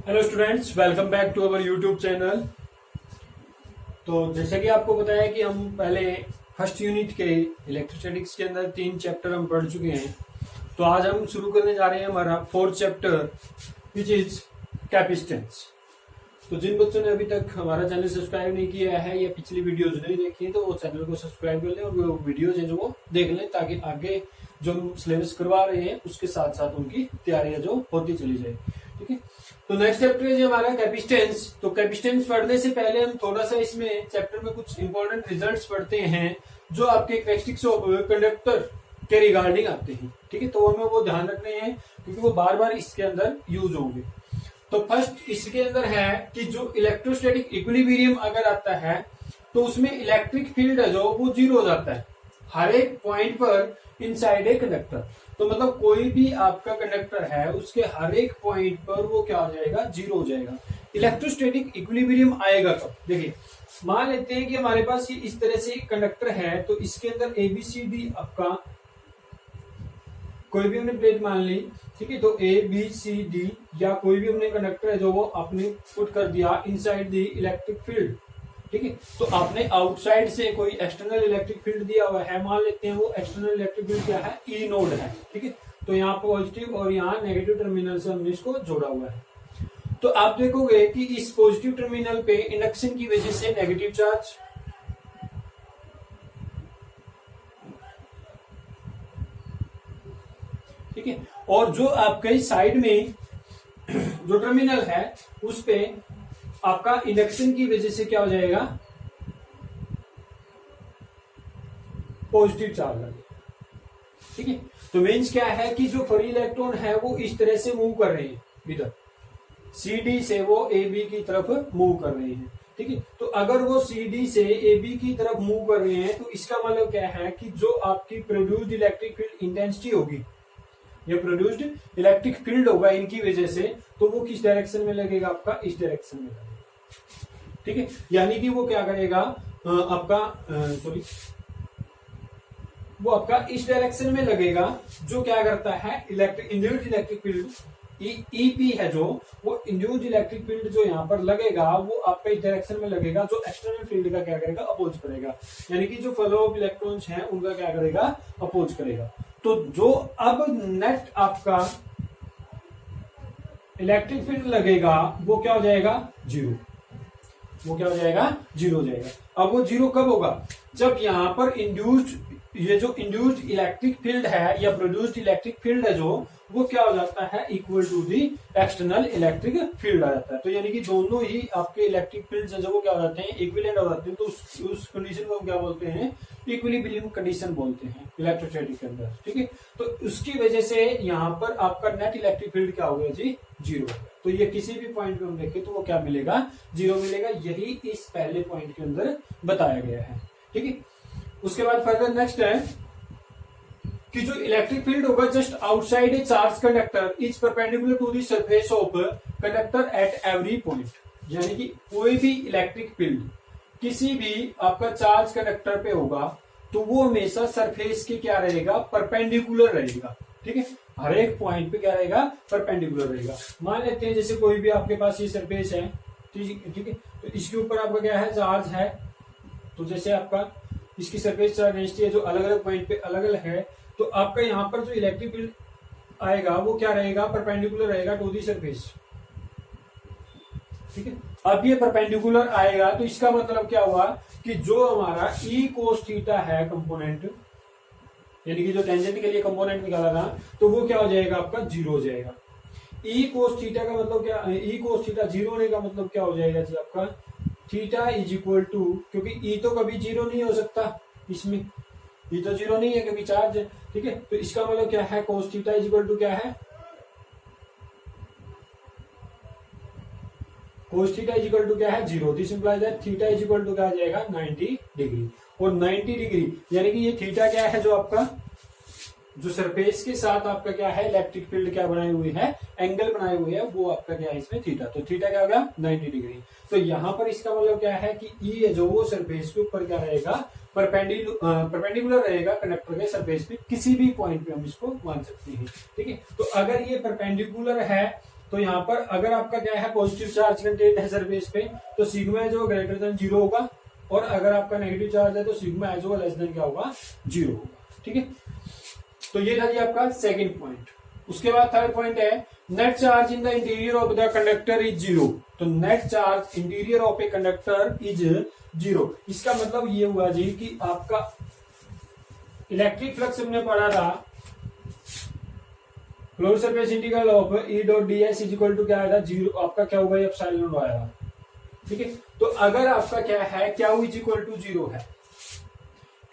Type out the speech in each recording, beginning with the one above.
Hello students, welcome back to our YouTube channel. तो जैसे कि आपको बताया कि हम पहले फर्स्ट यूनिट के इलेक्ट्रोस्टैटिक्स के अंदर 3 चैप्टर हम पढ़ चुके हैं। तो आज हम शुरू करने जा रहे हैं हमारा 4th chapter which is capacitance. तो जिन बच्चों ने अभी तक हमारा चैनल सब्सक्राइब नहीं किया है या पिछली वीडियोज नहीं देखी तो वो चैनल को सब्सक्राइब कर लें और वो वीडियोज है जो वो देख लें, ताकि आगे जो हम सिलेबस करवा रहे हैं उसके साथ साथ उनकी तैयारियां जो होती चली जाए। ठीक है, तो नेक्स्ट चैप्टर है हमारा कैपेसिटेंस। तो कैपेसिटेंस पढ़ने से पहले हम थोड़ा सा इसमें चैप्टर में कुछ इंपॉर्टेंट रिजल्ट्स पढ़ते हैं जो आपके कैरेक्टरिस्टिक्स ऑफ कंडक्टर के रिगार्डिंग आते हैं। ठीक है, तो हमें वो ध्यान रखने हैं क्योंकि वो बार बार इसके अंदर यूज होंगे। तो फर्स्ट इसके अंदर है कि जो इलेक्ट्रोस्टैटिक इक्विलिब्रियम अगर आता है तो उसमें इलेक्ट्रिक फील्ड है जो वो जीरो हो जाता है हर एक पॉइंट पर इनसाइड ए कंडक्टर। तो मतलब कोई भी आपका कंडक्टर है उसके हर एक पॉइंट पर वो क्या हो जाएगा, जीरो हो जाएगा। इलेक्ट्रोस्टैटिक इक्विलिब्रियम आएगा कब? देखिए, मान लेते हैं कि हमारे पास ये इस तरह से कंडक्टर है, तो इसके अंदर एबीसीडी आपका कोई भी हमने प्लेट मान ली। ठीक है, तो ए बी सी डी या कोई भी हमने कंडक्टर है जो वो आपने पुट कर दिया इनसाइड द इलेक्ट्रिक फील्ड। ठीक है, तो आपने आउटसाइड से कोई एक्सटर्नल इलेक्ट्रिक फील्ड दिया हुआ है, मान लेते हैं वो एक्सटर्नल इलेक्ट्रिक फील्ड क्या है, ई नोड है। ठीक है, तो यहाँ पॉजिटिव और यहाँ नेगेटिव टर्मिनल से हमने इसको जोड़ा हुआ है। तो आप देखोगे कि इस पॉजिटिव टर्मिनल पे इंडक्शन की वजह से नेगेटिव चार्ज, ठीक है, और जो आपके साइड में जो टर्मिनल है उस पे आपका इंडक्शन की वजह से क्या हो जाएगा, पॉजिटिव चार्ज लगेगा। ठीक है, तो मीन्स क्या है कि जो फ्री इलेक्ट्रॉन है वो इस तरह से मूव कर रहे हैं, इधर सी डी से वो ए बी की तरफ मूव कर रहे हैं। ठीक है, तो अगर वो सी डी से ए बी की तरफ मूव कर रहे हैं तो इसका मतलब क्या है कि जो आपकी प्रोड्यूस्ड इलेक्ट्रिक फील्ड इंटेंसिटी होगी, ये प्रोड्यूस्ड इलेक्ट्रिक फील्ड होगा इनकी वजह से, तो वो किस डायरेक्शन में लगेगा, आपका इस डायरेक्शन में लगेगा। ठीक है, यानी कि वो क्या करेगा आपका सॉरी वो आपका इस डायरेक्शन में लगेगा, जो क्या करता है इंड्यूस्ड इलेक्ट्रिक फील्ड ईपी है जो वो इंड्यूस्ड इलेक्ट्रिक फील्ड जो यहाँ पर लगेगा वो आपका इस डायरेक्शन में लगेगा, जो एक्सटर्नल फील्ड का क्या करेगा, अपोज करेगा। यानी कि जो फ्लो ऑफ इलेक्ट्रॉन्स हैं उनका क्या करेगा, अपोज करेगा। तो जो अब नेट आपका इलेक्ट्रिक फील्ड लगेगा वो क्या हो जाएगा, जीरो। वो क्या हो जाएगा, जीरो हो जाएगा। अब वो जीरो कब होगा, जब यहां पर इंड्यूस्ड ये जो इंड्यूस्ड इलेक्ट्रिक फील्ड है या प्रोड्यूस्ड इलेक्ट्रिक फील्ड है जो वो क्या हो जाता है, equal to the external electric field आ जाता है। तो यानी कि दोनों ही आपके इलेक्ट्रिक फील्ड है जो वो क्या हो जाते हैं, इक्विवेलेंट हो जाते हैं। तो उस कंडीशन को हम क्या बोलते हैं, इक्विलिब्रियम कंडीशन बोलते हैं इलेक्ट्रोस्टैटिक के अंदर। ठीक है, तो उसकी वजह से यहाँ पर आपका नेट इलेक्ट्रिक फील्ड क्या हो गया जी, जीरो। तो ये किसी भी पॉइंट पे हम देखें तो वो क्या मिलेगा, जीरो मिलेगा। यही इस पहले पॉइंट के अंदर बताया गया है। ठीक है, उसके बाद फर्दर नेक्स्ट है कि जो इलेक्ट्रिक फील्ड होगा just outside a charge conductor is perpendicular to the surface of conductor at every point. यानी कि कोई भी इलेक्ट्रिक फील्ड किसी भी आपका चार्ज कंडक्टर पे होगा तो वो हमेशा सरफेस के क्या रहेगा, परपेंडिकुलर रहेगा। ठीक है, हर एक पॉइंट पे क्या रहेगा, परपेंडिकुलर रहेगा। मान लेते हैं जैसे कोई भी आपके पास ये सरफेस है, ठीक है, तो इसके ऊपर आपका क्या है, चार्ज है। तो जैसे आपका इसकी सरफेस चार्ज डेंसिटी है जो अलग अलग पॉइंट पे अलग अलग है, तो आपका यहाँ पर जो इलेक्ट्रिक फील्ड आएगा वो क्या रहेगा, परपेंडिकुलर रहेगा टू दी सरफेस। ठीक है, अब ये परपेंडिकुलर आएगा तो इसका मतलब क्या हुआ कि जो हमारा ई कोस थीटा है कंपोनेंट, यानी कि जो टेंजेंट के लिए कंपोनेंट निकाला था, तो वो क्या हो जाएगा, आपका जीरो हो जाएगा। ई कोस थीटा का मतलब क्या, ई कोस थीटा जीरो होने का मतलब क्या हो जाएगा जी, आपका थीटा इज इक्वल टू, क्योंकि ई तो कभी जीरो नहीं हो सकता, इसमें ई तो जीरो नहीं है क्योंकि चार्ज है। ठीक है, तो इसका मतलब क्या है, cos theta is equal to क्या है, cos theta is equal to क्या है, zero. This implies that theta is equal to क्या आ जाएगा, 90 डिग्री। और 90 डिग्री यानी कि ये थीटा क्या है, जो आपका जो सरफेस के साथ आपका क्या है, इलेक्ट्रिक फील्ड क्या बनाए हुए हैं, एंगल बनाए हुए हैं, वो आपका क्या है इसमें थीटा। तो थीटा क्या होगा, 90 डिग्री। तो यहाँ पर इसका मतलब क्या है कि ई है जो वो सरफेस के ऊपर क्या रहेगा, परपेंडिकुलर रहेगा कंडक्टर के सरफेस पे, किसी भी पॉइंट पे हम इसको मान सकते हैं। ठीक है, तो अगर ये परपेंडिकुलर है तो यहाँ पर अगर आपका क्या है पॉजिटिव चार्ज कंटेंट है सरफेस पे तो सिग्मा एज ओ ग्रेटर देन 0 होगा, और अगर आपका नेगेटिव चार्ज है तो सिग्मा एज ओ लेस देन क्या होगा 0 होगा। ठीक है, तो ये था जी आपका सेकंड पॉइंट। उसके बाद थर्ड पॉइंट है net charge in the interior of the conductor is 0। तो net charge interior of a conductor is 0। इसका मतलब ये हुआ जी कि आपका इलेक्ट्रिक फ्लक्स हमने पढ़ा था close surface integral of E dot D S is equal to क्या आया था 0, आपका क्या होगा एप्सिलॉन नॉट आएगा। ठीक है, तो अगर आपका क्या है क्या इज इक्वल टू 0 है,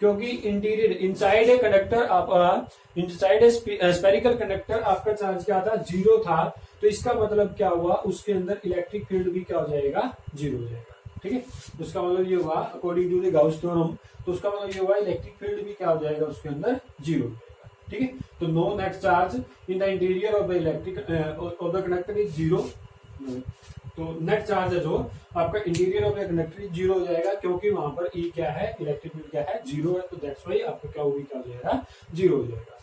क्योंकि इंटीरियर इनसाइड ए कंडक्टर आप इनसाइड ए स्पेरिकल कंडक्टर आपका चार्ज क्या था 0 था, तो इसका मतलब क्या हुआ उसके अंदर इलेक्ट्रिक फील्ड भी क्या हो जाएगा 0 हो जाएगा। ठीक है, उसका मतलब ये हुआ according to the Gauss theorem, तो उसका मतलब ये हुआ इलेक्ट्रिक फील्ड भी क्या हो जाएगा उसके अंदर 0 हो जाएगा। ठीक है, तो no net charge in the interior of the electric of the conductor is 0। तो नेट चार्ज है जो आपका इंटीरियर ऑफ द कंडक्टर 0 हो जाएगा, क्योंकि वहां पर ई क्या है इलेक्ट्रिक फील्ड क्या है 0 है, तो दैट्स वाई आपका क्या होगी क्या हो जाएगा 0 हो जाएगा।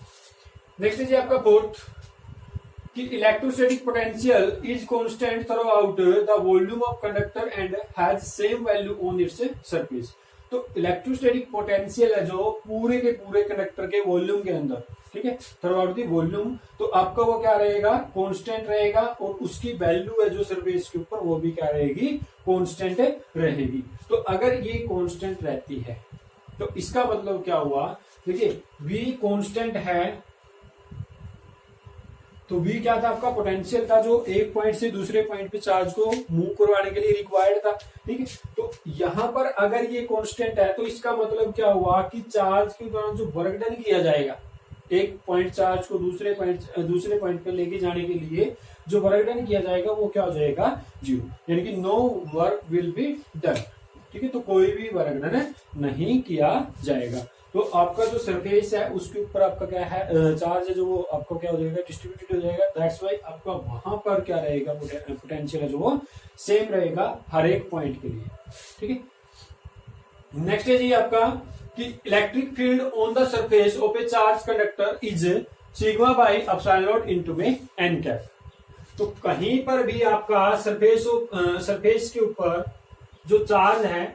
नेक्स्ट है आपका फोर्थ कि electrostatic potential is constant through out the volume of conductor and has same value on its surface. तो इलेक्ट्रोस्टैटिक पोटेंशियल है जो पूरे के पूरे कंडक्टर के वॉल्यूम के अंदर, ठीक है, थ्रू आउट दी वॉल्यूम, तो आपका वो क्या रहेगा कांस्टेंट रहेगा, और उसकी वैल्यू है जो सरफेस के ऊपर वो भी क्या रहेगी कांस्टेंट रहेगी। तो अगर ये कांस्टेंट रहती है तो इसका मतलब क्या हुआ, देखिए v कांस्टेंट है तो v क्या था आपका पोटेंशियल था जो एक पॉइंट से दूसरे पॉइंट पे चार्ज को मूव करवाने के लिए रिक्वायर्ड था। ठीक है, तो यहां पर अगर ये कांस्टेंट है तो इसका मतलब क्या हुआ कि चार्ज के दौरान जो वर्क डन किया जाएगा एक पॉइंट चार्ज को दूसरे पॉइंट पे लेके जाने के लिए जो वर्क डन किया जाएगा वो क्या हो जाएगा 0, यानी कि no work will be done. ठीक है, तो कोई भी वर्क डन नहीं किया जाएगा। तो आपका जो सरफेस है उसके ऊपर आपका क्या है चार्ज है जो वो आपको क्या हो जाएगा डिस्ट्रीब्यूटेड हो जाएगा, दैट्स वाई आपका वहां पर क्या रहेगा पोटेंशियल है जो वो सेम रहेगा हर एक पॉइंट के लिए। ठीक है, नेक्स्ट है जी आपका कि electric field on the surface of A charge conductor is sigma by epsilon not into में एन कैप। तो कहीं पर भी आपका सरफेस के ऊपर जो चार्ज है,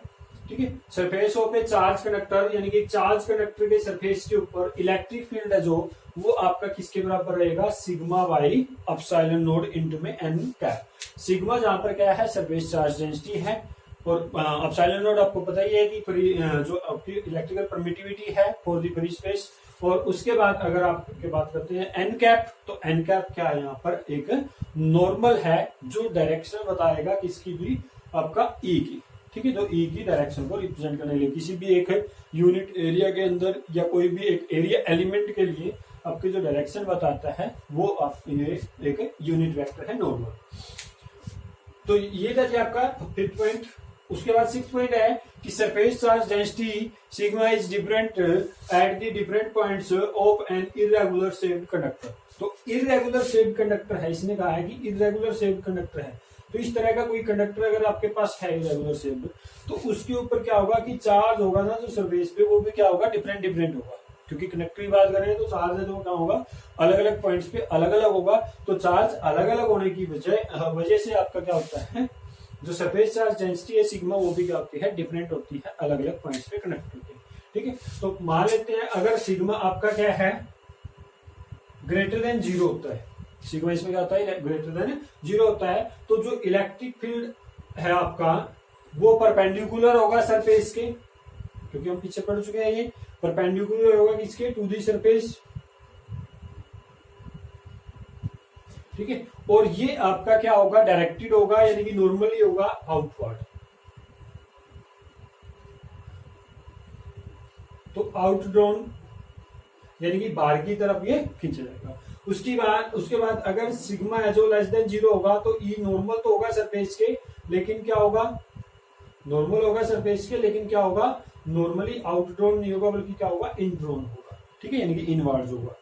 ठीक है, surface of A charge conductor यानी कि चार्ज कंडक्टर के सरफेस के ऊपर इलेक्ट्रिक फील्ड है जो वो आपका किसके बराबर रहेगा sigma by epsilon not into में एन कैप। सिग्मा जहां पर क्या है सरफेस चार्ज डेंसिटी है, और एप्सिलॉन नॉट आपको पता ही है कि जो आपकी इलेक्ट्रिकल परमिटिविटी है फॉर द फ्री स्पेस। और उसके बाद अगर आपके बात करते हैं एन कैप, तो एन कैप क्या है यहाँ पर एक नॉर्मल है जो डायरेक्शन बताएगा किसकी भी आपका ई की। ठीक है, तो ई की डायरेक्शन को रिप्रेजेंट करने के लिए किसी भी एक यूनिट एरिया के अंदर या कोई भी एक एरिया एलिमेंट के लिए आपकी जो डायरेक्शन बताता है वो ये एक यूनिट वेक्टर है नॉर्मल। तो ये था आपका फिफ्थ पॉइंट। उसके बाद सिक्स्थ पॉइंट है कि surface charge density sigma is different at the different points of an irregular shaped conductor. तो इर्रेगुलर शेप्ड कंडक्टर है, इसने कहा है कि इर्रेगुलर शेप्ड कंडक्टर है, तो इस तरह का कोई कंडक्टर अगर आपके पास है इर्रेगुलर शेप्ड, तो उसके ऊपर क्या होगा कि चार्ज होगा ना जो सरफेस पे वो भी क्या होगा डिफरेंट होगा, क्योंकि कंडक्टर की बात करें तो चार्ज है जो क्या होगा अलग अलग पॉइंट्स पे अलग अलग होगा। तो चार्ज अलग अलग होने की वजह से आपका क्या होता है जो सरफेस चार्ज डेंसिटी है सिग्मा वो भी क्या होती है डिफरेंट होती है अलग अलग पॉइंट्स पे कंडक्टर के। ठीक है, तो मान लेते हैं अगर सिग्मा आपका क्या है ग्रेटर देन 0 होता है, सिग्मा इसमें क्या होता है ग्रेटर देन 0 होता है, तो जो इलेक्ट्रिक फील्ड है आपका वो परपेंडिकुलर होगा सरफेस के, क्योंकि हम पीछे पढ़ चुके हैं ये परपेंडिकुलर होगा किसके टू दी सरफेस। ठीक है, और ये आपका क्या होगा डायरेक्टेड होगा यानी कि नॉर्मली होगा आउटवर्ड। तो आउटड्रॉन यानी कि बाहर की तरफ ये खींचा जाएगा। उसके बाद अगर सिग्मा है जो लेस देन 0 होगा तो ई नॉर्मल तो होगा सरफेस के, लेकिन क्या होगा नॉर्मल होगा सरफेस के, लेकिन क्या होगा नॉर्मली आउटड्रॉन नहीं होगा बल्कि क्या होगा इनड्रॉन होगा। ठीक है, यानी कि इनवर्ड होगा।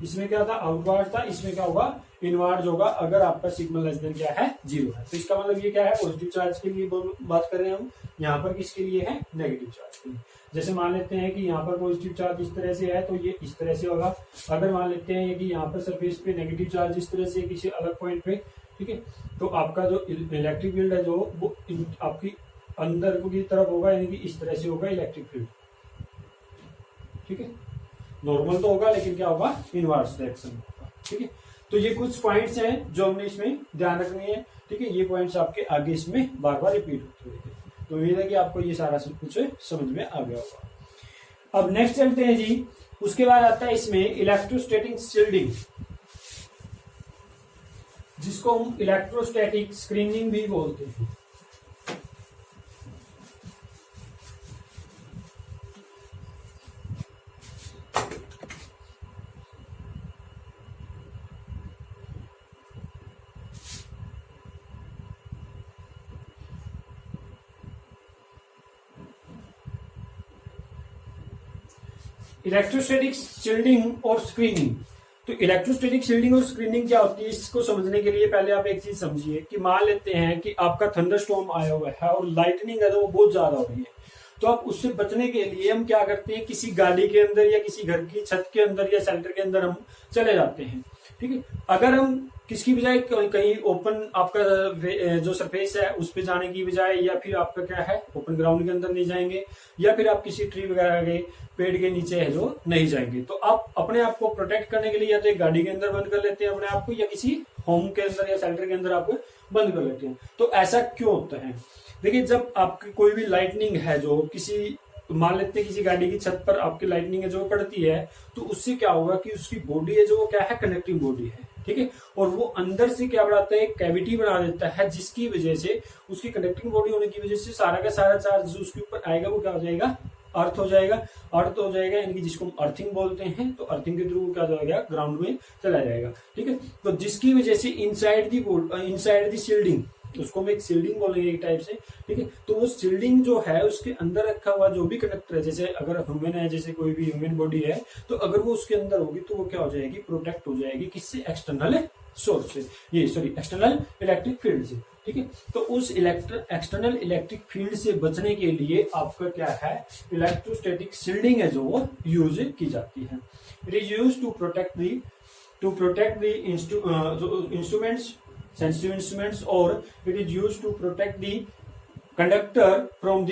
इसमें क्या था आउटवर्ड था, इसमें क्या होगा इनवर्स होगा अगर आपका सिग्मा लेस देन क्या है, 0 है। तो इसका मतलब ये क्या है, पॉजिटिव चार्ज के लिए बात कर रहे हैं हम, यहाँ पर किसके लिए है, नेगेटिव चार्ज के लिए। जैसे मान लेते हैं कि यहाँ पर पॉजिटिव चार्ज इस तरह से है तो ये इस तरह से होगा। अगर मान लेते हैं कि यहाँ पर सरफेस पे नेगेटिव चार्ज इस तरह से किसी अलग पॉइंट पे, ठीक है, तो आपका जो इलेक्ट्रिक फील्ड है जो वो आपकी अंदर की तरफ होगा, यानी कि इस तरह से होगा इलेक्ट्रिक फील्ड, ठीक है। नॉर्मल तो होगा लेकिन क्या होगा, इनवर्स डायरेक्शन होगा, ठीक है। तो ये कुछ पॉइंट्स हैं जो हमने इसमें ध्यान रखने हैं, ठीक है। ये पॉइंट्स आपके आगे इसमें बार बार रिपीट होते रहेंगे। तो उम्मीद है कि आपको ये सारा कुछ समझ में आ गया होगा। अब नेक्स्ट चलते हैं जी, उसके बाद आता है इसमें इलेक्ट्रोस्टैटिक शील्डिंग, जिसको हम इलेक्ट्रोस्टैटिक स्क्रीनिंग भी बोलते हैं। इलेक्ट्रोस्टैटिक शील्डिंग और स्क्रीनिंग। तो इलेक्ट्रोस्टैटिक शील्डिंग और स्क्रीनिंग क्या होती है, इसको समझने के लिए पहले आप एक चीज समझिए कि मान लेते हैं कि आपका थंडरस्टॉर्म आया हुआ है और लाइटनिंग है तो वो बहुत ज्यादा हो रही है, तो आप उससे बचने के लिए हम क्या करते हैं, किसी गाड़ी के अंदर या किसी घर की छत के अंदर या शेल्टर के अंदर हम चले जाते हैं, ठीक है। अगर हम किसकी बजाय कहीं ओपन आपका जो सरफेस है उस पे जाने की बजाय, या फिर आपका क्या है ओपन ग्राउंड के अंदर नहीं जाएंगे, या फिर आप किसी ट्री वगैरह के पेड़ के नीचे है जो नहीं जाएंगे, तो आप अपने आप को प्रोटेक्ट करने के लिए या तो एक गाड़ी के अंदर बंद कर लेते हैं अपने आप को, या किसी होम के अंदर या शेल्टर के अंदर आप बंद कर लेते हैं। तो ऐसा क्यों होता है, देखिए जब आपकी कोई भी लाइटनिंग है जो किसी, मान लेते हैं किसी गाड़ी की छत पर आपकी लाइटनिंग है जो पड़ती है, तो उससे क्या होगा कि उसकी बॉडी है जो वो क्या है, कंडक्टिंग बॉडी है, ठीक है। और वो अंदर से क्या बनाता है, कैविटी बना देता है, जिसकी वजह से उसकी कंडक्टिंग बॉडी होने की वजह से सारा का सारा चार्ज जो उसके ऊपर आएगा वो क्या हो जाएगा, अर्थ हो जाएगा। अर्थ हो जाएगा यानी कि जिसको हम अर्थिंग बोलते हैं, तो अर्थिंग के थ्रू क्या हो जाएगा, ग्राउंड में चला जाएगा, ठीक है। तो जिसकी वजह से इनसाइड दी शील्डिंग, उसको हम एक शील्डिंग बोलेंगे एक टाइप से, ठीक है। तो वो शील्डिंग जो है उसके अंदर रखा हुआ जो भी कंडक्टर है, जैसे अगर ह्यूमन है, जैसे कोई भी ह्यूमन बॉडी है, तो अगर वो उसके अंदर होगी तो वो क्या हो जाएगी, प्रोटेक्ट हो जाएगी किससे, एक्सटर्नल सोर्स से, एक्सटर्नल इलेक्ट्रिक फील्ड से, ठीक है। तो उस एक्सटर्नल इलेक्ट्रिक फील्ड से बचने के लिए आपका क्या है, इलेक्ट्रोस्टैटिक शील्डिंग है जो वो यूज की जाती है। It is use to protect the instruments, sensitive instruments, or it is used to protect the conductor from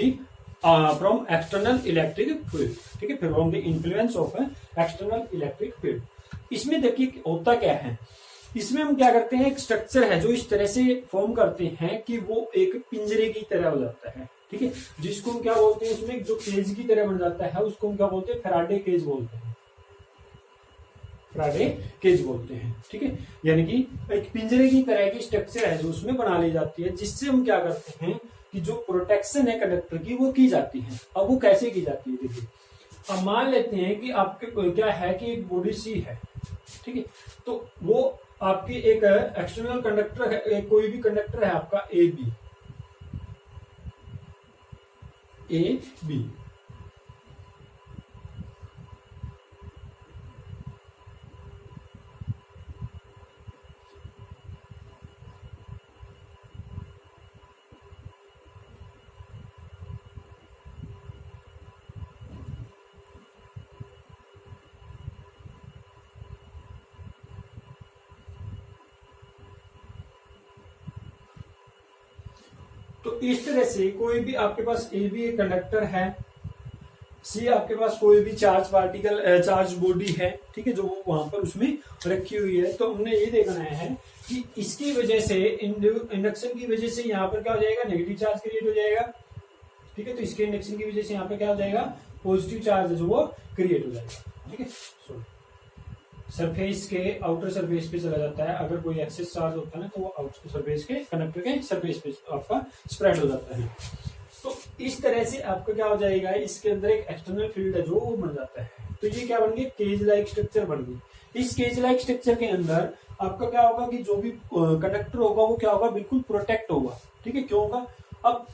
external electric field, ठीक है, from the influence of external electric field। इसमें देखिए होता क्या है, इसमें हम क्या करते हैं, एक स्ट्रक्चर है जो इस तरह से फॉर्म करते हैं कि वो एक पिंजरे की तरह हो जाता है, ठीक है, जिसको हम क्या बोलते हैं, इसमें जो केज की तरह बन जाता है उसको हम क्या बोलते हैं, फैराडे केज बोलते हैं, फैराडे केज बोलते हैं, ठीक है। यानी कि एक पिंजरे की तरह की स्ट्रक्चर है जो उसमें बना ली जाती है, जिससे हम क्या करते हैं कि जो प्रोटेक्शन है कंडक्टर की वो की जाती है। अब वो कैसे की जाती है, देखिए अब मान लेते हैं कि आपके क्या है कि एक बॉडी सी है, ठीक है, तो वो आपकी एक एक्सटर्नल कंडक्टर है, कोई भी कंडक्टर है आपका ए बी, तो इस तरह से कोई भी आपके पास ए बी एक कंडक्टर है, सी आपके पास कोई भी चार्ज पार्टिकल चार्ज बॉडी है, ठीक है, जो वहां पर उसमें रखी हुई है। तो हमने ये देखना है कि इसकी वजह से इंडक्शन की वजह से यहाँ पर क्या हो जाएगा, नेगेटिव चार्ज क्रिएट हो जाएगा, ठीक है। तो इसके इंडक्शन की वजह से यहाँ पे क्या हो जाएगा, पॉजिटिव चार्ज जो वो क्रिएट हो जाएगा, ठीक है। सरफेस के आउटर सरफेस पे चला जाता है, अगर कोई एक्सेस चार्ज होता है ना तो वो आउटर सरफेस के कंडक्टर के सरफेस पे आपका स्प्रेड हो जाता है। तो इस तरह से आपका क्या हो जाएगा, इसके अंदर एक एक्सटर्नल फील्ड है जो वो बन जाता है। तो ये क्या बन गई, केज लाइक स्ट्रक्चर बन गई। इस केज लाइक स्ट्रक्चर के अंदर आपका क्या होगा कि जो भी कंडक्टर होगा वो क्या होगा, बिल्कुल प्रोटेक्ट होगा, ठीक है। क्यों होगा, अब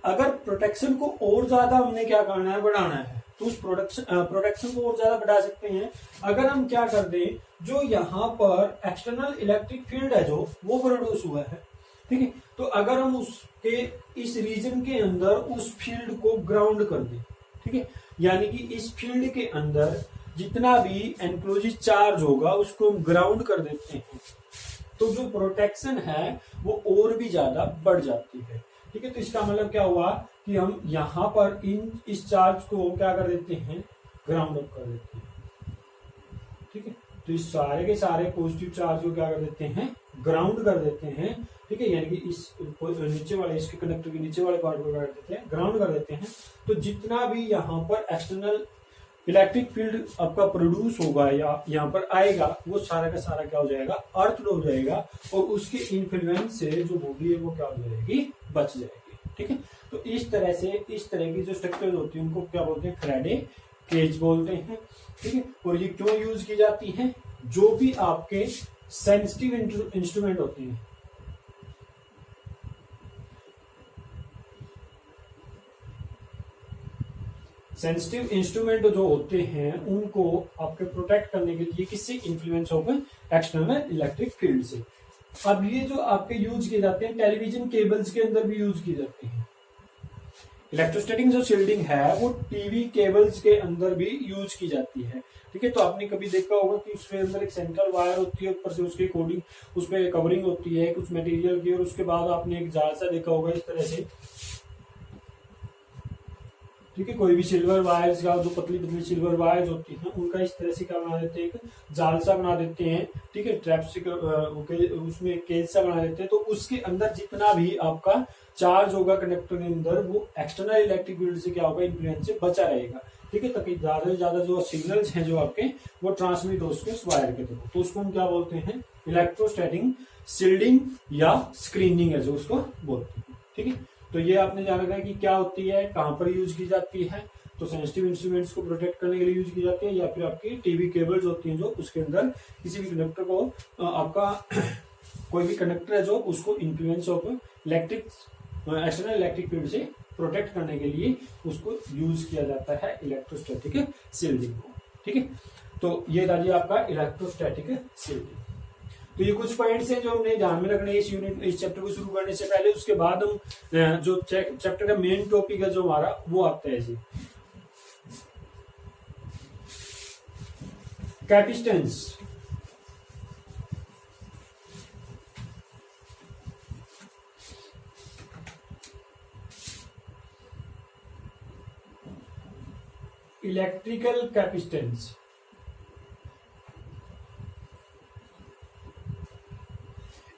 अगर प्रोटेक्शन को और ज्यादा हमने क्या करना है, बढ़ाना है, तो उस प्रोडक्शन को और ज्यादा बढ़ा सकते हैं अगर हम क्या कर दें, जो यहाँ पर एक्सटर्नल इलेक्ट्रिक फील्ड है जो वो प्रोड्यूस हुआ है, ठीक है, तो अगर हम उसके इस रीजन के अंदर उस फील्ड को ग्राउंड कर दें, ठीक है, यानी कि इस फील्ड के अंदर जितना भी एनक्लोज चार्ज होगा उसको हम ग्राउंड कर देते हैं, तो जो प्रोटेक्शन है वो और भी ज्यादा बढ़ जाती है, ठीक है। तो इसका मतलब क्या हुआ कि हम यहाँ पर इस चार्ज को क्या कर देते हैं, ग्राउंड अप कर देते हैं, ठीक है। तो इस सारे के सारे पॉजिटिव चार्ज को क्या कर देते हैं, ग्राउंड कर देते हैं, ठीक है, यानी कि इस नीचे वाले, इसके कंडक्टर के नीचे वाले पार्ट को क्या कर देते हैं, ग्राउंड कर देते हैं। तो जितना भी यहाँ पर एक्सटर्नल इलेक्ट्रिक फील्ड आपका प्रोड्यूस होगा या यहाँ पर आएगा, वो सारा का सारा क्या हो जाएगा, अर्थ हो जाएगा, और उसके इन्फ्लुएंस से जो बॉडी है वो क्या हो जाएगी, बच जाएगी, ठीक है। तो इस तरह से इस तरह की जो स्ट्रक्चर होती है उनको क्या बोलते हैं, फैराडे केज बोलते हैं, ठीक है। और ये क्यों यूज की जाती है, जो भी आपके सेंसिटिव इंस्ट्रूमेंट होते हैं, सेंसिटिव इंस्ट्रूमेंट जो होते हैं उनको आपके प्रोटेक्ट करने के लिए किससे, इन्फ्लुएंस होगा एक्सटर्नल इलेक्ट्रिक फील्ड से। अब ये जो आपके यूज किए जाते हैं टेलीविजन केबल्स के अंदर भी यूज किए जाते हैं। इलेक्ट्रोस्टैटिक जो शील्डिंग है वो टीवी केबल्स के अंदर भी यूज की जाती है, ठीक है। तो आपने कभी देखा होगा कि उसके अंदर एक सेंट्रल वायर होती है, ऊपर से उसकी कोडिंग, उसपे कवरिंग होती है कुछ मटेरियल की, और उसके बाद आपने एक जाल सा देखा होगा इस तरह से, ठीक है। कोई भी सिल्वर वायर्स का, जो पतली पतली सिल्वर वायर्स होती हैं उनका इस तरह से क्या बना देते हैं, एक जाल सा बना देते हैं, ठीक है, ट्रैप से उसमें केज सा बना देते हैं। तो उसके अंदर जितना भी आपका चार्ज होगा कंडक्टर के अंदर, वो एक्सटर्नल इलेक्ट्रिक फील्ड से क्या होगा, इन्फ्लुएंस से बचा रहेगा, ठीक है। ताकि ज्यादा से ज्यादा जो सिग्नल्स हैं जो आपके, वो ट्रांसमिट हो उसके उस वायर के थ्रू। तो उसको हम क्या बोलते हैं, इलेक्ट्रोस्टैटिक शील्डिंग या स्क्रीनिंग है जो उसको बोलते हैं, ठीक है। तो ये आपने जाना है कि क्या होती है, कहां पर यूज की जाती है। तो सेंसिटिव इंस्ट्रूमेंट्स को प्रोटेक्ट करने के लिए यूज की जाती है, या फिर आपकी टीवी केबल्स होती हैं जो उसके अंदर किसी भी कंडक्टर को आपका कोई भी कंडक्टर है जो उसको influence of electric external electric field से प्रोटेक्ट करने के लिए उसको यूज किया जाता है इलेक्ट्रोस्टैटिक शील्डिंग को, ठीक है। तो ये था जी आपका इलेक्ट्रोस्टैटिक शील्डिंग। तो ये कुछ पॉइंट्स हैं जो हमने ध्यान में रखने इस यूनिट, इस चैप्टर को शुरू करने से पहले। उसके बाद हम जो चैप्टर का मेन टॉपिक है जो हमारा, वो आता है जी capacitance. Electrical capacitance,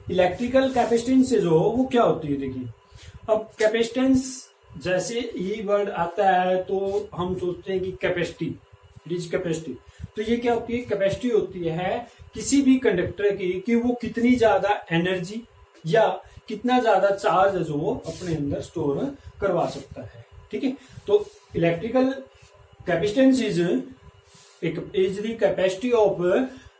electrical capacitance से जो वो क्या होती है, देखिए अब कैपेसिटेंस जैसे ये वर्ड आता है तो हम सोचते हैं कि कैपेसिटी, इट इज कैपेसिटी। तो ये क्या होती है, कैपेसिटी होती है किसी भी कंडक्टर की कि वो कितनी ज्यादा एनर्जी या कितना ज्यादा चार्ज है जो वो अपने अंदर स्टोर करवा सकता है, ठीक है। तो electrical capacitance is the capacity of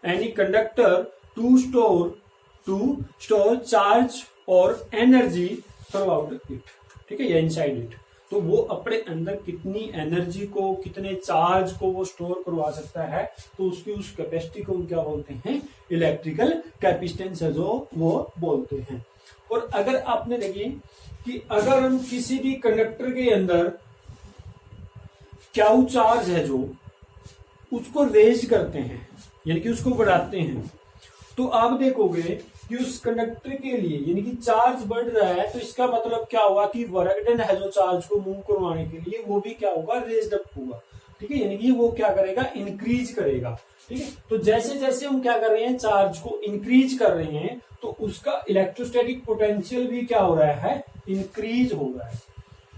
any conductor to store charge और एनर्जी थ्रू आउट इट, ठीक है, या इनसाइड इट। तो वो अपने अंदर कितनी एनर्जी को, कितने चार्ज को वो स्टोर करवा सकता है, तो उसकी उस कैपेसिटी को हम क्या बोलते हैं, इलेक्ट्रिकल कैपेसिटेंस है जो वो बोलते हैं। और अगर आपने देखिए कि अगर हम किसी भी कंडक्टर के अंदर क्यू चार्ज है जो उसको रेज करते हैं, यानी कि उसको बढ़ाते हैं, तो आप देखोगे कि उस कंडक्टर के लिए यानी कि चार्ज बढ़ रहा है, तो इसका मतलब क्या हुआ कि वर्क डन है जो चार्ज को मूव करवाने के लिए, वो भी क्या होगा, रेज्ड अप होगा, ठीक है, यानी कि वो क्या करेगा, इंक्रीज करेगा, ठीक है। तो जैसे जैसे हम क्या कर रहे हैं, चार्ज को इंक्रीज कर रहे हैं, तो उसका इलेक्ट्रोस्टैटिक पोटेंशियल भी क्या हो रहा है, इंक्रीज हो रहा है,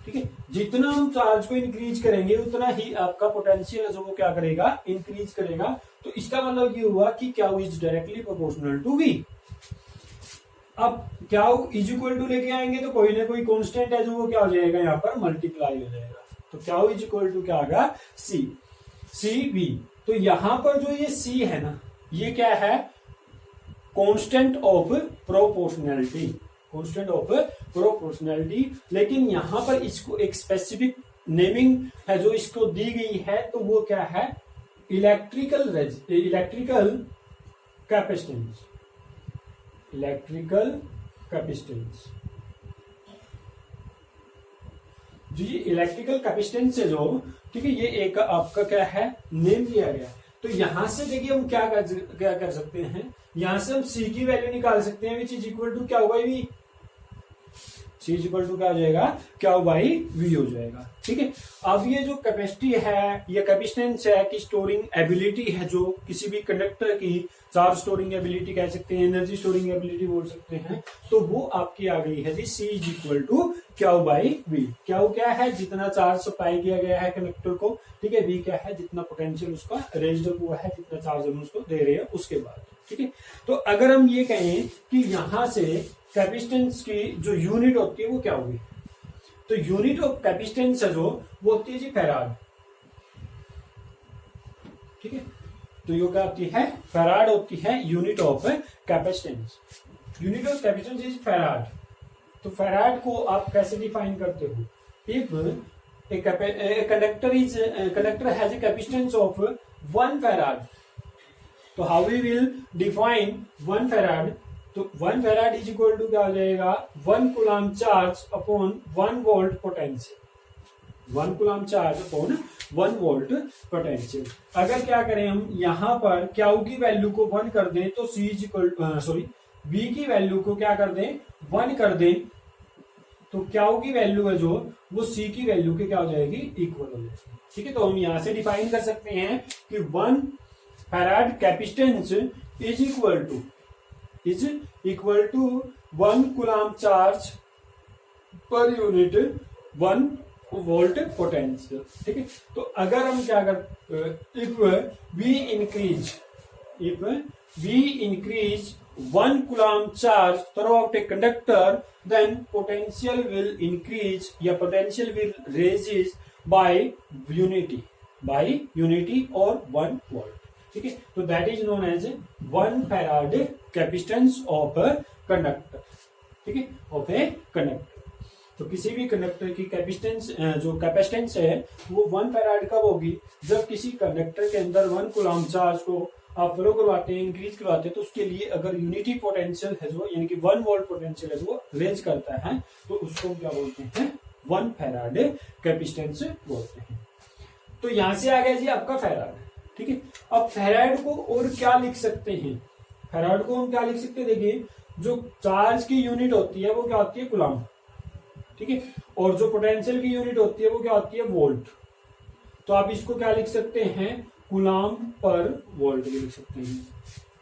ठीक है। जितना हम चार्ज को इंक्रीज करेंगे उतना ही आपका पोटेंशियल है जो वो क्या करेगा, इंक्रीज करेगा। तो इसका मतलब ये हुआ कि क्या is directly proportional to V. अब क्या इज इक्वल टू लेके आएंगे तो कोई ना कोई कांस्टेंट है जो वो क्या हो जाएगा, यहाँ पर मल्टीप्लाई हो जाएगा। तो क्या इज इक्वल टू क्या आएगा, सी बी। तो यहां पर जो ये सी है ना, ये क्या है, constant of proportionality, constant of proportionality. लेकिन यहां पर इसको एक स्पेसिफिक नेमिंग है जो इसको दी गई है, तो वो क्या है, इलेक्ट्रिकल कैपेसिटेंस, इलेक्ट्रिकल कैपेसिटेंस जी, इलेक्ट्रिकल कैपेसिटेंस से जो, ठीक है, ये एक आपका क्या है, नेम दिया गया। तो यहां से देखिए हम क्या कर सकते हैं, यहां से हम सी की वैल्यू निकाल सकते हैं, विच इज इक्वल टू क्या होगा, V, C is equal to क्या हो जाएगा, क्या बाई वी हो जाएगा। ठीक है, अब ये जो कैपेसिटी है या कैपेसिटेंस है कि स्टोरिंग एबिलिटी है जो किसी भी कंडक्टर की, चार्ज स्टोरिंग एबिलिटी कह सकते हैं, एनर्जी स्टोरिंग एबिलिटी बोल सकते हैं, तो वो आपकी आ गई है जी C is equal to Q by V. Q क्या है, जितना चार्ज सप्लाई किया गया है कंडक्टर को, ठीक है, वी क्या है, जितना पोटेंशियल उसका रेज्ड हुआ है, जितना चार्ज हम उसको दे रहे हैं उसके बाद। ठीक है, तो अगर हम ये कहें कि यहां से कैपेसिटेंस की जो यूनिट होती है वो क्या होगी, तो यूनिट ऑफ कैपेसिटेंस है जो वो होती है जी फैराड। ठीक है, तो ये क्या होती है, फैराड होती है unit of capacitance. Unit of capacitance is farad. तो फैराड को आप कैसे डिफाइन करते हो, if conductor has a capacitance of 1 farad, तो how we will define 1 farad, तो 1 फैराड इज इक्वल टू क्या हो जाएगा, 1 coulomb charge upon 1 volt potential, 1 coulomb charge upon 1 volt potential. अगर क्या करें हम यहां पर क्यू की वैल्यू को 1 कर दें, तो सी इज इक्वल, सॉरी, बी की वैल्यू को क्या कर दें, 1 कर दें, तो क्यू की वैल्यू है जो वो सी की वैल्यू के क्या हो जाएगी, इक्वल हो जाएगी। ठीक है, तो हम यहां से डिफाइन कर सकते हैं कि 1 farad capacitance is equal to 1 coulomb charge per unit 1 volt potential. ठीक है, तो अगर हम क्या कर, if we increase 1 coulomb charge through out a conductor, then potential will increase या potential will raises by unity और 1 वोल्ट। ठीक है, तो that is known as 1 farad capacitance of conductor. ठीक है, ऑफ ए कंडक्टर। तो किसी भी कंडक्टर की कैपेसिटेंस, जो कैपेसिटेंस है वो 1 फैराड कब होगी, जब किसी कंडक्टर के अंदर 1 कूलम चार्ज को आप फ्लो करवाते हैं, इंक्रीज करवाते हैं, तो उसके लिए अगर यूनिटी पोटेंशियल है जो, यानी कि 1 वोल्ट पोटेंशियल है जो रेज करता है, तो उसको क्या बोलते हैं, 1 फैराड कैपेसिटेंस बोलते हैं। तो यहां से आ गया जी आपका फैराड। ठीक है, अब फैराड को और क्या लिख सकते हैं, फैराड को हम क्या लिख सकते हैं, देखिए जो चार्ज की यूनिट होती है वो क्या होती है, कूलम। ठीक है, और जो पोटेंशियल की यूनिट होती है वो क्या होती है, वोल्ट। तो आप इसको क्या लिख सकते हैं, कूलम पर वोल्ट भी लिख सकते हैं।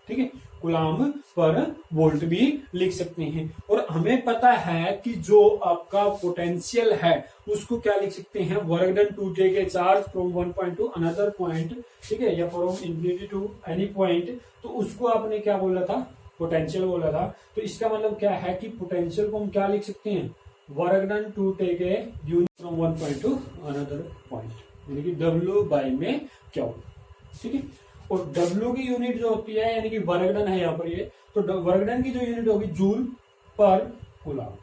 ठीक है, कूलम पर वोल्ट भी लिख सकते हैं। और हमें पता है कि जो आपका पोटेंशियल है उसको क्या लिख सकते हैं, work done to take a charge from 1 point to another point. ठीक है, या from infinity to any point, तो उसको आपने क्या बोला था, पोटेंशियल बोला था। तो इसका मतलब क्या है कि पोटेंशियल को हम क्या लिख सकते हैं, work done to take a unit from 1 point to another point, यानी कि W बाई में क्या। ठीक है, और W की यूनिट जो होती है, यानी कि वर्क डन है यहाँ पर ये, तो वर्क डन की जो यूनिट होगी जूल पर कूलम।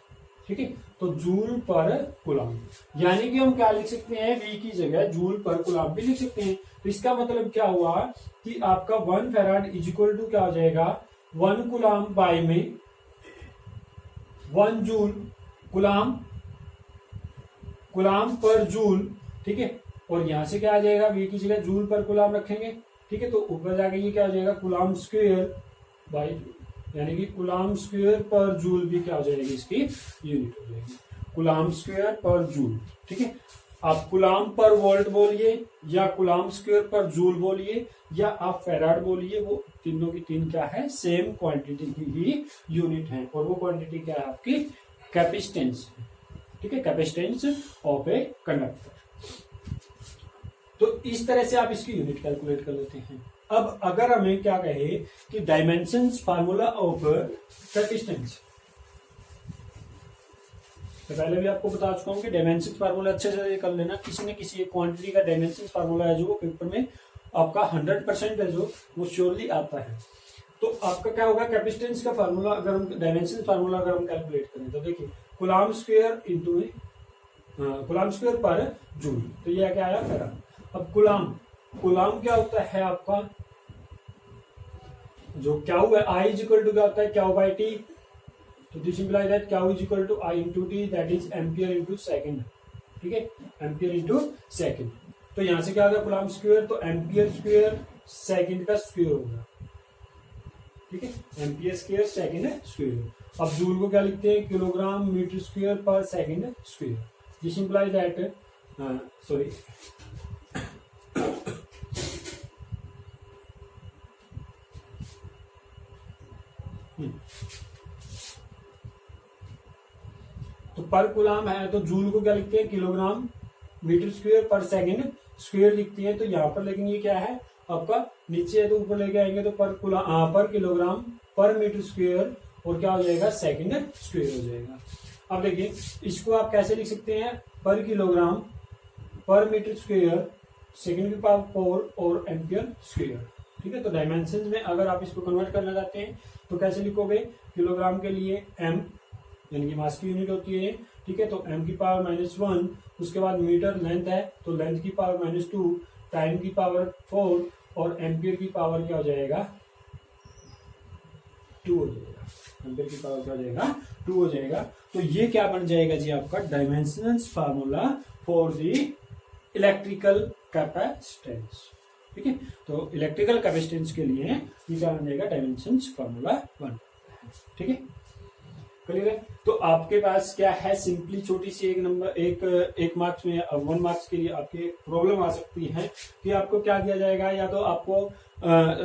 ठीक है, तो जूल पर कूलम, यानी कि हम क्या लिख सकते हैं, V की जगह जूल पर कूलम भी लिख सकते हैं। तो इसका मतलब क्या हुआ कि आपका 1 फैराड इज इक्वल टू क्या हो जाएगा, 1 कूलम बाई में 1 जूल, कूलम पर जूल। ठीक है, और यहां से क्या आ जाएगा, V की जगह जूल पर कूलम रखेंगे। ठीक है, तो ऊपर जाके ये क्या हो जाएगा, कूलम स्क्वायर बाई जूल, यानी कि कूलम स्क्वायर पर जूल भी क्या हो जाएगी, इसकी यूनिट हो जाएगी, कूलम स्क्वायर पर जूल। ठीक है, आप कूलम पर वोल्ट बोलिए या कूलम स्क्वायर पर जूल बोलिए या आप फैराड बोलिए, वो तीनों की तीन क्या है, सेम क्वांटिटी की ही यूनिट है। और वो क्वांटिटी क्या है आपकी, कैपेसिटेंस। ठीक है, कैपेसिटेंस ऑफ ए कंडक्टर। तो इस तरह से आप इसकी यूनिट कैलकुलेट कर लेते हैं। अब अगर हमें क्या कहे कि डायमेंशंस फार्मूला ऑफ कैपेसिटेंस, तो पहले भी आपको बता चुका हूं कि डायमेंशंस फार्मूला अच्छे से कर लेना। किसी न किसी एक क्वांटिटी का डायमेंशंस फार्मूला है जो वो पेपर में आपका 100% है जो वो श्योरली आता है। तो आपका क्या होगा, कैपेसिटेंस का फार्मूला अगर हम डायमेंशंस फार्मूला अगर हम कैलकुलेट करें, तो देखिए coulomb square into coulomb square पर जूल। तो ये क्या आया फेराड। अब कूलम क्या होता है आपका, जो क्यू है आई इज इक्वल टू क्या होता है क्यू बाई टी। तो this implies that Q is equal to I into T, that is ampere into second. ठीक है, एम्पियर इंटू सेकेंड। तो यहां से क्या होगा कूलम स्क्वायर, तो एम्पियर स्क्वायर सेकेंड का स्क्वायर होगा। ठीक है, एम्पियर स्क्वायर सेकेंड स्क्वायर। अब जूल को क्या लिखते हैं, किलोग्राम मीटर स्क्वायर पर second square. This implies that sorry तो पर कूलम है तो जूल को क्या लिखते हैं, किलोग्राम मीटर स्क्वायर पर सेकेंड स्क्वायर लिखते हैं। तो यहाँ पर लेकिन ये क्या है आपका, नीचे है तो ऊपर लेके आएंगे तो पर किलोग्राम पर मीटर स्क्वायर और क्या हो जाएगा सेकेंड स्क्वायर हो जाएगा। अब देखिए इसको आप कैसे लिख सकते हैं, पर किलोग्राम पर मीटर स्क्वायर सेकेंड की पावर 4 और एम्पियर स्क्वायर। ठीक है, तो डायमेंशन में अगर आप इसको कन्वर्ट करना चाहते हैं तो कैसे लिखोगे, किलोग्राम के लिए एम यानी कि मास की यूनिट होती है। ठीक है, तो एम की पावर -1, उसके बाद मीटर लेंथ है तो लेंथ की पावर -2, टाइम की पावर 4 और एम्पियर की पावर क्या हो जाएगा 2 हो जाएगा। एम्पियर की पावर क्या हो जाएगा 2 हो जाएगा। तो ये क्या बन जाएगा जी आपका dimensional formula for the electrical capacitance. ठीक है, तो इलेक्ट्रिकल कैपेसिटेंस के लिए ये क्या बन जाएगा डायमेंशन फार्मूला 1। ठीक है, क्लियर है। तो आपके पास क्या है, सिंपली छोटी सी एक मार्क्स में 1 मार्क्स के लिए आपकी प्रॉब्लम आ सकती है कि आपको क्या दिया जाएगा, या तो आपको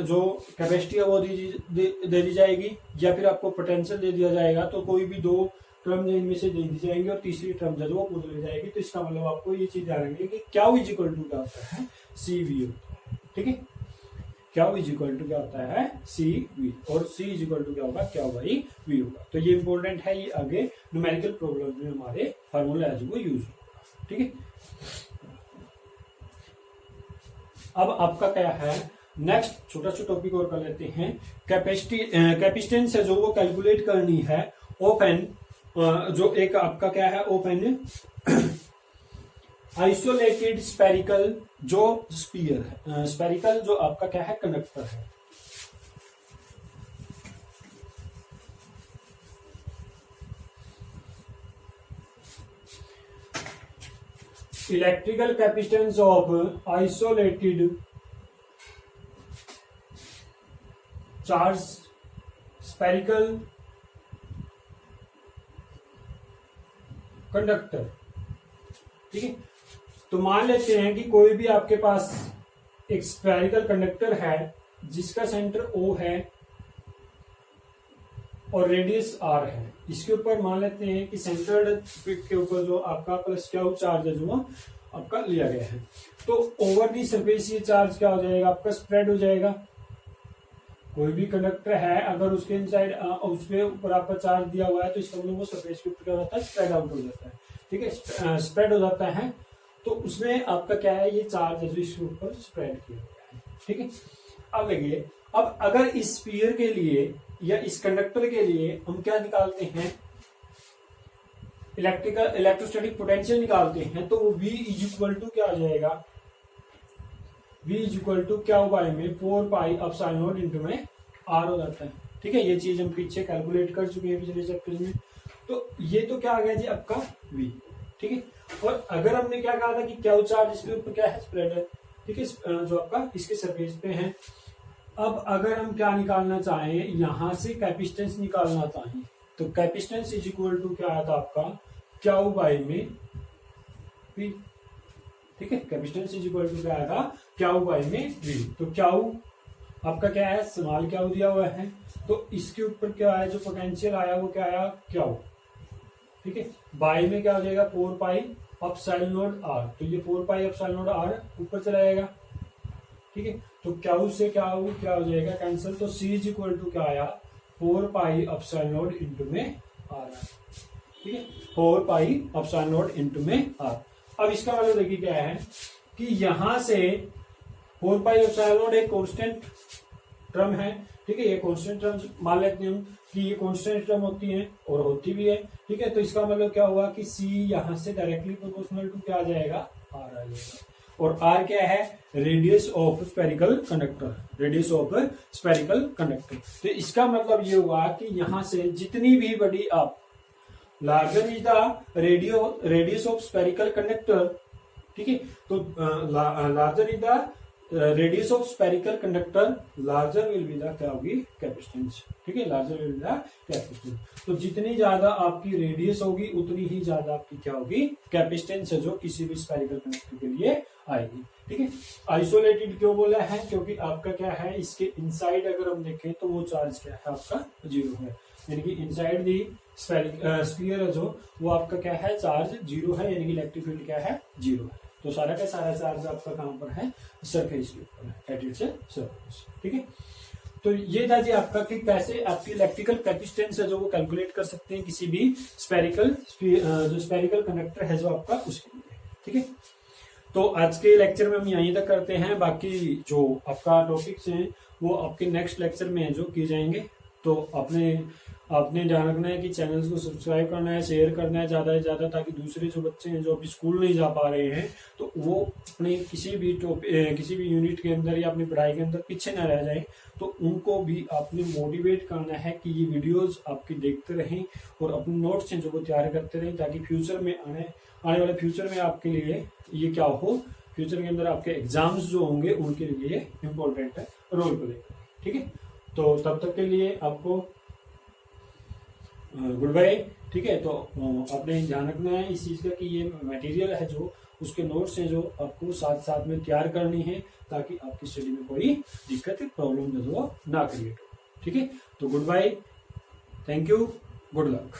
जो कैपेसिटी है वो दे दी जाएगी या फिर आपको पोटेंशियल दे दिया जाएगा। तो कोई भी 2 टर्म इनमें से दे दी जाएंगी और तीसरी टर्म जो वो पूछ ली जाएगी। तो इसका मतलब आपको ये चीज ध्यान रखनी है कि क्या इज इक्वल टू क्या होता है सी वी होता है। ठीक है, क्या इज इक्वल टू क्या होता है सी वी, और सी इज इक्वल टू क्या होगा क्या बाई वी होगा। तो ये इंपॉर्टेंट है, ये आगे न्यूमेरिकल प्रॉब्लम में हमारे फार्मूला एज वो यूज होगा। ठीक है, अब आपका क्या है नेक्स्ट छोटा सा टॉपिक और कर लेते हैं। कैपेसिटेंस है जो वो कैलकुलेट करनी है। ओपन जो एक आपका क्या है ओपन आइसोलेटेड स्पेरिकल जो स्पीयर है, स्पेरिकल जो आपका क्या है कंडक्टर है। Electrical capacitance of isolated charge spherical conductor. ठीक है, तो मान लेते हैं कि कोई भी आपके पास एक स्फेरिकल कंडक्टर है जिसका सेंटर O है और रेडियस R है। इसके ऊपर मान लेते हैं कि सेंटर्ड के ऊपर जो आपका प्लस क्यू चार्ज है जो आपका लिया गया है। तो ओवर दी सरफेस ये चार्ज क्या हो जाएगा आपका स्प्रेड हो जाएगा। कोई भी कंडक्टर है अगर उसके इनसाइड उसके ऊपर आपका चार्ज दिया हुआ है तो इसका मतलब वो सरफेस के ऊपर क्या होता है स्प्रेड आउट हो जाता है। ठीक है, स्प्रेड हो जाता है तो उसमें आपका क्या है ये चार्ज है जो इसके ऊपर स्प्रेड किया गया है। ठीक है, अब देखिए अब अगर इस स्फीयर के लिए या इस कंडक्टर के लिए हम क्या निकालते हैं इलेक्ट्रोस्टैटिक पोटेंशियल निकालते हैं तो वो V इज इक्वल टू क्या आ जाएगा, V इज इक्वल टू क्या बाई में 4 पाई एप्सिलॉन नॉट इनटू में R हो जाता है। ठीक है, ये चीज हम पीछे कैलकुलेट कर चुके हैं पिछले चैप्टर में। तो ये तो क्या आ गया जी आपका V। ठीक है, और अगर हमने क्या कहा था कि क्या चार्ज इसके ऊपर क्या है स्प्रेड है। ठीक है, जो आपका इसके सरफेस पे है। अब अगर हम क्या निकालना चाहें यहां से कैपेसिटेंस निकालना चाहें तो कैपेसिटेंस इज इक्वल टू क्या आया था आपका क्यू बाई में V। ठीक है, कैपेसिटेंस इज इक्वल टू क्या आया था क्यू बाई में V। तो क्यू आपका क्या है स्मॉल क्यू दिया हुआ है तो इसके ऊपर क्या है जो पोटेंशियल आया वो क्या आया क्यू। ठीक है, बाई में क्या हो जाएगा 4 पाई एप्सिलॉन नॉट R। तो ये 4 पाई एप्सिलॉन नॉट R ऊपर चला जाएगा। ठीक है, तो क्यू से क्या हो जाएगा कैंसिल। तो C इज इक्वल टू क्या आया 4 पाई एप्सिलॉन नॉट इनटू में R। ठीक है, 4 पाई एप्सिलॉन नॉट इनटू में R। अब इसका मतलब देखिए क्या है कि यहां से 4 पाई एप्सिलॉन नॉट एक कांस्टेंट टर्म है, ठीक है। ये कांस्टेंट टर्म मान लेते हैं हम कि ये कांस्टेंट टर्म होती है और होती भी है, ठीक है। तो इसका मतलब क्या हुआ कि C यहां से डायरेक्टली प्रोपोर्शनल टू क्या आ जाएगा, R आ जाएगा। और R क्या है, radius of spherical conductor, radius of spherical conductor. तो इसका मतलब ये हुआ कि यहां से जितनी भी बड़ी आप, larger is the radius of spherical conductor, ठीक है। तो larger is the radius of spherical conductor, larger will be the क्या होगी, कैपेसिटेंस, ठीक है। Larger will be the capacitance. तो जितनी ज्यादा आपकी रेडियस होगी उतनी ही ज्यादा आपकी क्या होगी, कैपेसिटेंस है जो किसी भी स्फेरिकल कंडक्टर के लिए आएगी, ठीक है। आइसोलेटेड क्यों बोला है, क्योंकि आपका क्या है, इसके इनसाइड अगर हम देखें तो वो चार्ज क्या है आपका 0 है, यानी कि इनसाइड दी स्फीयर है जो वो आपका क्या है, चार्ज 0 है, यानी कि इलेक्ट्रिक फील्ड क्या है, 0 है। तो सारा का सारा चार्ज आपका कहां पर है, सरफेस के ऊपर है, एट इट्स सरफेस, ठीक है। तो ये था जी आपका कि कैसे आपकी इलेक्ट्रिकल कैपेसिटेंस है जो वो कैलकुलेट कर सकते हैं किसी भी स्फेरिकल जो स्फेरिकल कंडक्टर है जो आपका उसके लिए, ठीक है। तो आज के लेक्चर में हम यहीं तक करते हैं, बाकी जो आपका टॉपिक्स हैं वो आपके नेक्स्ट लेक्चर में जो किए जाएंगे। तो आपने ध्यान रखना है कि चैनल्स को सब्सक्राइब करना है, शेयर करना है ज्यादा से ज्यादा, ताकि दूसरे जो बच्चे हैं जो अभी स्कूल नहीं जा पा रहे हैं तो वो अपने किसी भी यूनिट के अंदर या अपनी पढ़ाई के अंदर पीछे ना रह जाए। तो उनको भी आपने मोटिवेट करना है कि ये वीडियोस आपके देखते रहें और अपने नोट्स हैं जो वो तैयार करते रहें, ताकि फ्यूचर में आने वाले फ्यूचर में आपके लिए ये क्या हो, फ्यूचर के अंदर आपके एग्जाम्स जो होंगे उनके लिए इम्पोर्टेंट रोल प्ले करें, ठीक है। तो तब तक के लिए आपको गुड बाय, ठीक है। तो आपने ध्यान रखना है इस चीज का कि ये मटेरियल है जो उसके नोट्स हैं जो आपको साथ साथ में तैयार करनी है, ताकि आपकी स्टडी में कोई दिक्कत प्रॉब्लम जो ना क्रिएट हो, ठीक है। तो good bye, thank you, good luck.